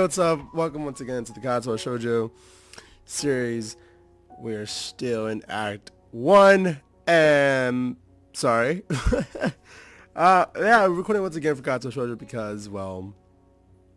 what's up? Welcome once again to the Katawa Shoujo series. We're still in Act 1, and sorry. Yeah, I'm recording once again for Katawa Shoujo because, well,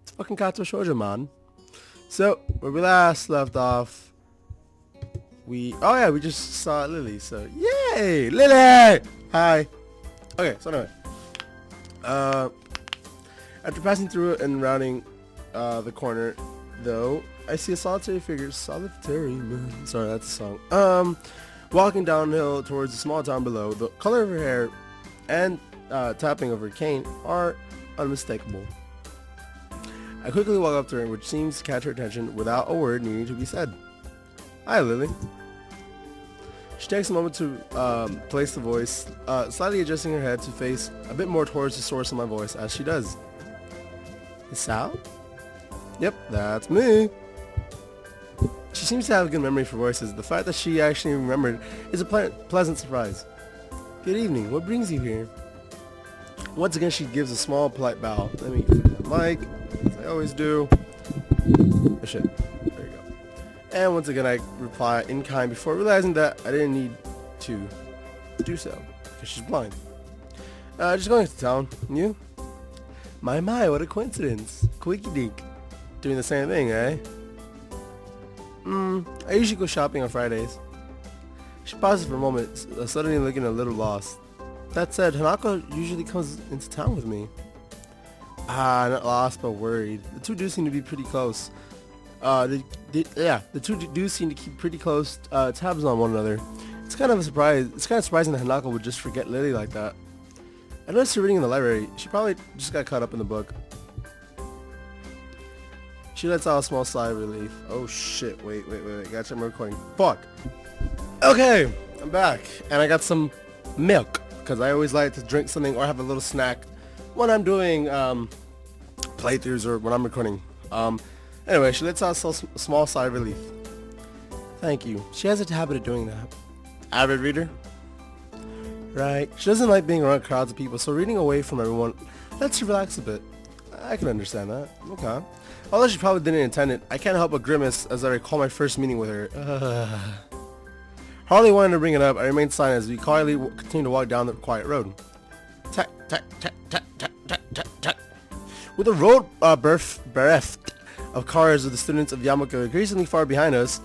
it's fucking Katawa Shoujo, man. So, where we last left off, we just saw Lily, so yay! Lily! Hi! Okay, so anyway. After passing through it and rounding the corner, though, I see a solitary figure, sorry, that's a song, walking downhill towards the small town below. The color of her hair and tapping of her cane are unmistakable. I quickly walk up to her, which seems to catch her attention without a word needing to be said. Hi, Lily. She takes a moment to place the voice, slightly adjusting her head to face a bit more towards the source of my voice as she does. Hisao? Yep, that's me. She seems to have a good memory for voices. The fact that she actually remembered is a pleasant surprise. Good evening. What brings you here? Once again, she gives a small, polite bow. Let me get the mic, as I always do. Oh shit. There you go. And once again, I reply in kind before realizing that I didn't need to do so, because she's blind. Just going to town. You? My, what a coincidence. Quickie dink. Doing the same thing, eh? I usually go shopping on Fridays. She pauses for a moment, suddenly looking a little lost. That said, Hanako usually comes into town with me. Not lost, but worried. The two do seem to be pretty close. The two do seem to keep pretty close tabs on one another. It's kind of a surprise. It's kind of surprising that Hanako would just forget Lily like that. I noticed her reading in the library. She probably just got caught up in the book. She lets out a small sigh of relief. Oh shit, wait. Gotcha, I'm recording. Fuck. Okay, I'm back. And I got some milk, because I always like to drink something or have a little snack when I'm doing playthroughs or when I'm recording. Anyway, she lets out a small sigh of relief. Thank you. She has a habit of doing that. Avid reader? Right. She doesn't like being around crowds of people, so reading away from everyone lets her relax a bit. I can understand that. Okay. Although she probably didn't intend it, I can't help but grimace as I recall my first meeting with her. Hardly wanting to bring it up, I remained silent as we quietly continue to walk down the quiet road. Tack, tack, tack, tack, tack, tack, tack, tack. With the road bereft of cars of the students of Yamaku increasingly far behind us,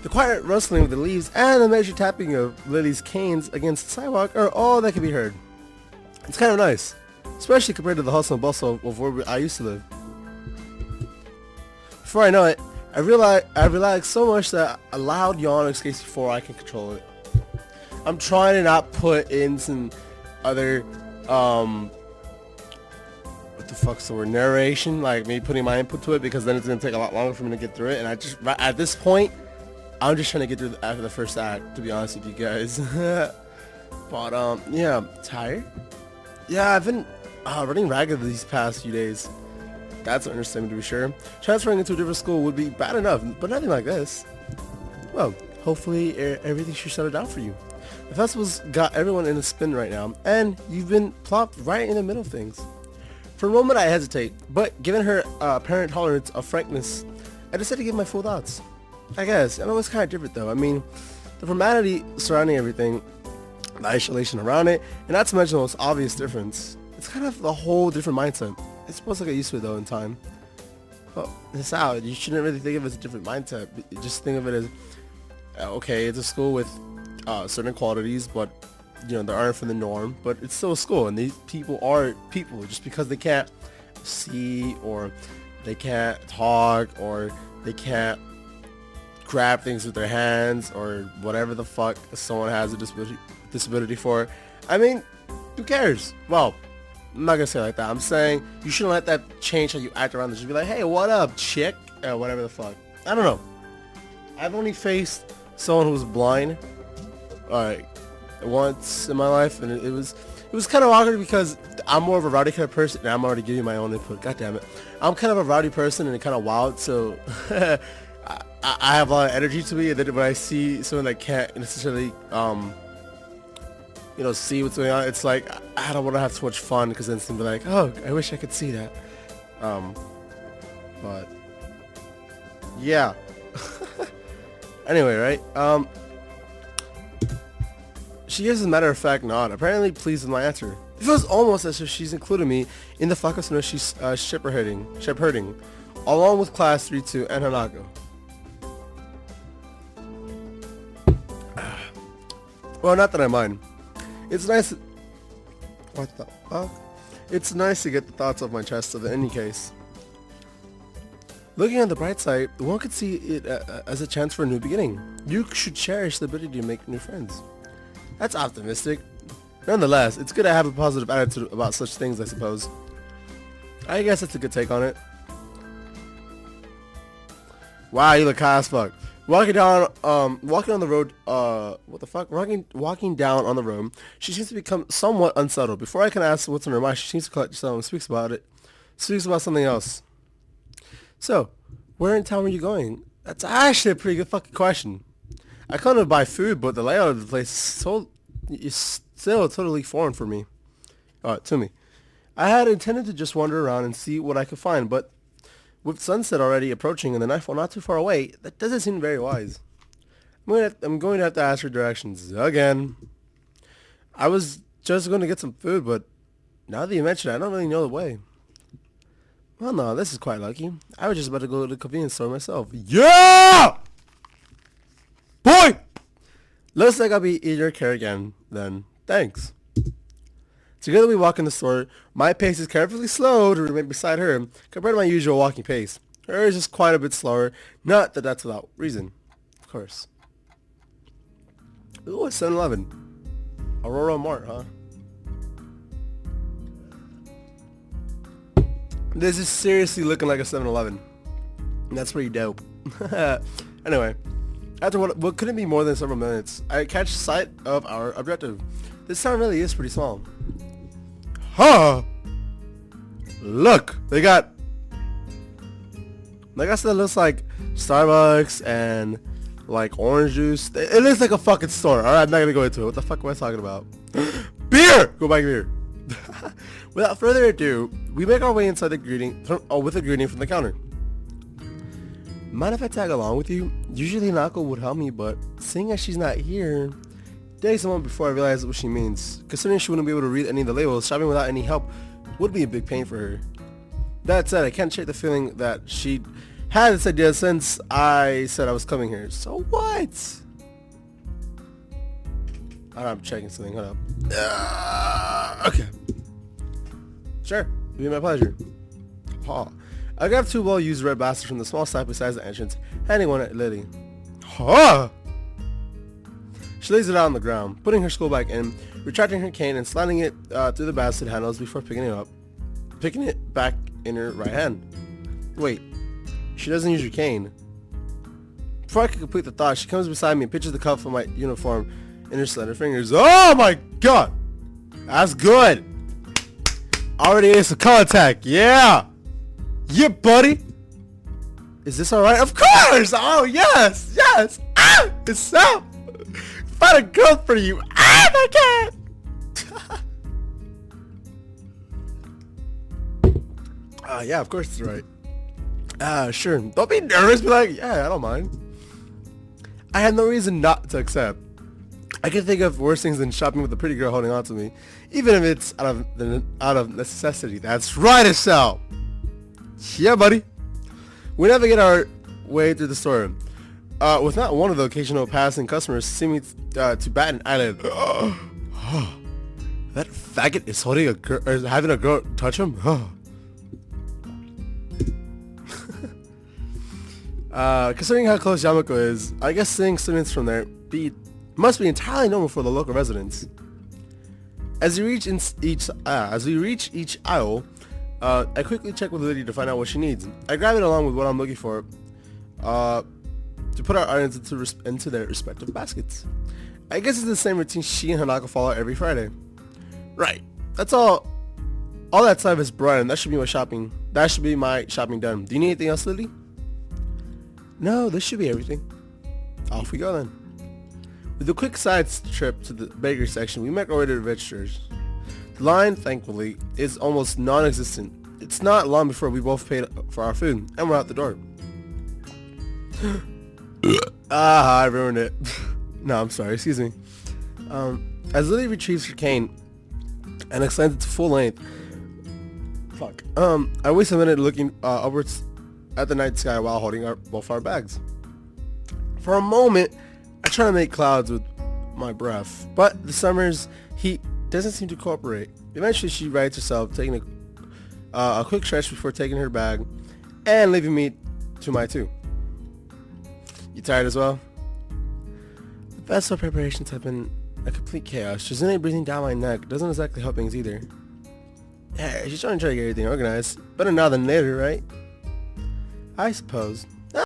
the quiet rustling of the leaves and the measured tapping of Lily's canes against the sidewalk are all that can be heard. It's kind of nice, especially compared to the hustle and bustle of where I used to live. Before I know it, I relaxed so much that a loud yawn escapes before I can control it. I'm trying to not put in some other, what the fuck's the word, narration, like me putting my input to it, because then it's going to take a lot longer for me to get through it, and I just, at this point, I'm just trying to get through after the first act, to be honest with you guys. But, yeah, tired? Yeah, I've been running ragged these past few days. That's an understatement to be sure. Transferring into a different school would be bad enough, but nothing like this. Well, hopefully everything should settle down for you. The festival's got everyone in a spin right now, and you've been plopped right in the middle of things. For a moment I hesitate, but given her apparent tolerance of frankness, I decided to give my full thoughts. I guess, I know it's kind of different though. I mean, the formality surrounding everything, the isolation around it, and not to mention the most obvious difference. It's kind of a whole different mindset. It's supposed to get used to it though in time. Well, it's out. You shouldn't really think of it as a different mindset. Just think of it as, okay, it's a school with certain qualities, but you know, they aren't from the norm, but it's still a school, and these people are people. Just because they can't see, or they can't talk, or they can't grab things with their hands, or whatever the fuck someone has a disability for. I mean, who cares? Well, I'm not gonna say it like that. I'm saying you shouldn't let that change how you act around them. Just be like, hey, what up, chick? Whatever the fuck. I don't know. I've only faced someone who's blind, once in my life, and it was kind of awkward because I'm more of a rowdy kind of person, and I'm already giving my own input. God damn it. I'm kind of a rowdy person and kind of wild, so I have a lot of energy to me, and then when I see someone that can't necessarily see what's going on, it's like I don't want to have too much fun, because then it's gonna be like, oh, I wish I could see that. But Yeah. Anyway, right? She gives a matter of fact nod, apparently pleased with my answer. It feels almost as if she's included me in the flock of snow she's shepherding, along with class 3-2 and Hanako. Well, not that I mind. It's nice. What the fuck? It's nice to get the thoughts off my chest in any case. Looking on the bright side, one could see it as a chance for a new beginning. You should cherish the ability to make new friends. That's optimistic. Nonetheless, it's good to have a positive attitude about such things, I suppose. I guess that's a good take on it. Wow, you look high as fuck. Walking on the road, what the fuck? Walking down on the road, she seems to become somewhat unsettled. Before I can ask what's in her mind, she seems to collect herself and speaks about something else. So, where in town were you going? That's actually a pretty good fucking question. I come to buy food, but the layout of the place is still totally foreign for me. To me. I had intended to just wander around and see what I could find, but with sunset already approaching and the nightfall not too far away, that doesn't seem very wise. I'm going to have to ask for directions again. I was just going to get some food, but now that you mention it, I don't really know the way. Well, no, this is quite lucky. I was just about to go to the convenience store myself. Yeah! Boy! Looks like I'll be in your care again, then. Thanks. Together we walk in the store. My pace is carefully slow to remain beside her compared to my usual walking pace. Hers is just quite a bit slower. Not that that's without reason. Of course. Ooh, it's 7-Eleven. Aurora Mart, huh? This is seriously looking like a 7-Eleven. That's pretty dope. Anyway, after what couldn't be more than several minutes, I catch sight of our objective. This town really is pretty small. Huh! Look, they got, like I said, it looks like Starbucks and like orange juice. It looks like a fucking store. Alright, I'm not gonna go into it. What the fuck am I talking about? Beer! Go buy beer. Without further ado, we make our way inside the greeting, with a greeting from the counter. Mind if I tag along with you? Usually Nako would help me, but seeing as she's not here, takes a moment before I realize what she means. Considering she wouldn't be able to read any of the labels, shopping without any help would be a big pain for her. That said, I can't shake the feeling that she had this idea since I said I was coming here. So what? I'm checking something. Hold up. Okay. Sure. It'd be my pleasure. Ha. I grabbed 2 well-used red blasters from the small side besides the entrance, handing one at Lily. Ha! She lays it out on the ground, putting her school bag in, retracting her cane and sliding it through the basket handles before picking it back in her right hand. Wait, she doesn't use her cane. Before I can complete the thought, she comes beside me and pinches the cuff of my uniform in her slender fingers. Oh my god! That's good! Already is a contact, yeah! Yeah, buddy! Is this alright? Of course! Oh, yes! Yes! Ah! It's up! Find a girl for you! Ah, my god! Yeah, of course it's right. Sure. Don't be nervous, be like, yeah, I don't mind. I had no reason not to accept. I can think of worse things than shopping with a pretty girl holding on to me, even if it's out of necessity. That's right, Hisao! Yeah, buddy. We navigate our way through the store, with not one of the occasional passing customers seeming to bat an eyelid. That faggot is holding a girl, or having a girl touch him. Considering how close Yamaku is, I guess seeing students from there must be entirely normal for the local residents. As we reach each aisle, I quickly check with Lydia to find out what she needs. I grab it along with what I'm looking for, to put our items into their respective baskets. I guess it's the same routine she and Hanako follow every Friday. Right. That's all. All that time is Brian. That should be my shopping. That should be my shopping done. Do you need anything else, Lily? No, this should be everything. Off we go then. With a quick side trip to the bakery section, we make our way to the registers. The line, thankfully, is almost non-existent. It's not long before we both paid for our food, and we're out the door. Ah, I ruined it. No, I'm sorry. Excuse me. As Lily retrieves her cane and extends it to full length, I waste a minute looking upwards at the night sky while holding both our bags. For a moment, I try to make clouds with my breath, but the summer's heat doesn't seem to cooperate. Eventually, she rights herself, taking a quick stretch before taking her bag and leaving me to my two. You tired as well? The festival preparations have been a complete chaos. Shizune breathing down my neck doesn't exactly help things either. Hey, she's trying to get everything organized. Better now than later, right? I suppose.